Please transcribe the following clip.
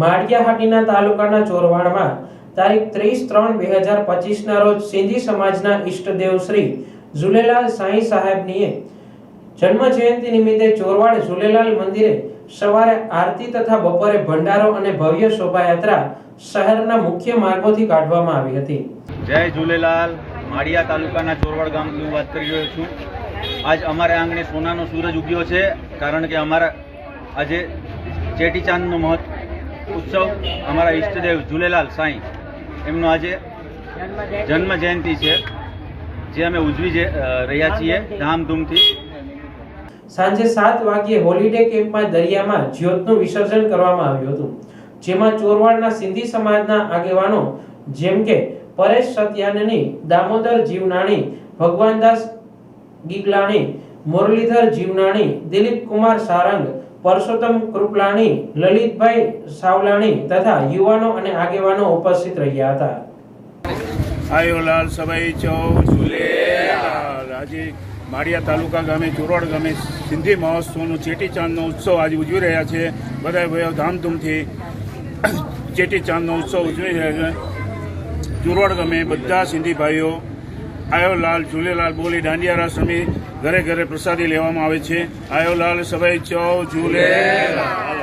માળિયાહાટીના તાલુકાના ચોરવાડમાં તારીખ 30/3/2025ના રોજ સિંધી સમાજના ઈષ્ટદેવ શ્રી ઝૂલેલાલ સાંઈ સાહેબની જન્મ જયંતિ નિમિત્તે ચોરવાડ ઝૂલેલાલ મંદિરે સવારે આરતી તથા બપોરે ભંડારો અને ભવ્ય શોભાયાત્રા શહેરના મુખ્ય માર્ગોથી કાઢવામાં આવી હતી। જય ઝૂલેલાલ। માળિયા તાલુકાના ચોરવાડ ગામથી વાત કરી રહ્યો છું। આજ અમારા આંગણે સોનાનો સૂરજ ઉગ્યો છે, કારણ કે અમારા આજે ચેટીચાંદનો ઉત્સવ અમારા ઈષ્ટદેવ ઝૂલેલાલ સાંઈ એમનો આજે જન્મ જયંતિ છે, જે અમે ઉજવી રહ્યા છીએ ધામધૂમથી। સાંજે 7 વાગ્યે હોલિડે કેમ્પમાં દરિયામાં જ્યોતનું વિસર્જન કરવામાં આવ્યું હતું, જેમાં ચોરવાડના સિંધી સમાજના આગેવાનો જેમ કે પરેશ સત્યાનની, દામોદર જીવનાણી, ભગવાનદાસ ગીગલાણી, મુરલીધર જીવનાણી, દિલીપ કુમાર સારંગ, પરસોત્તમ કૃપલાણી, લલિતભાઈ સાવલાણી તથા યુવાનો અને આગેવાનો ઉપસ્થિત રહ્યા હતા। આયોલાલ સભાઈ ચૌ ઝૂલેલાલ। આજે માળિયા તાલુકા ગામે ચોરવાડ ગામે સિંધી મહોત્સવનો ચેટીચાંદનો ઉત્સવ આજે ઉજવી રહ્યા છે। બધા ભાઈઓ ધામધૂમથી ચેટીચાંદનો ઉત્સવ ઉજવી રહ્યા છે। ચોરવાડ ગામે બધા સિંધી ભાઈઓ આયોલાલ ઝૂલેલાલ બોલી દાંડિયા રાસ રમી ઘરે ઘરે પ્રસાદી લેવામાં આવે છે। આયોલાલ સભાઈ ચૌ ઝૂલેલાલ।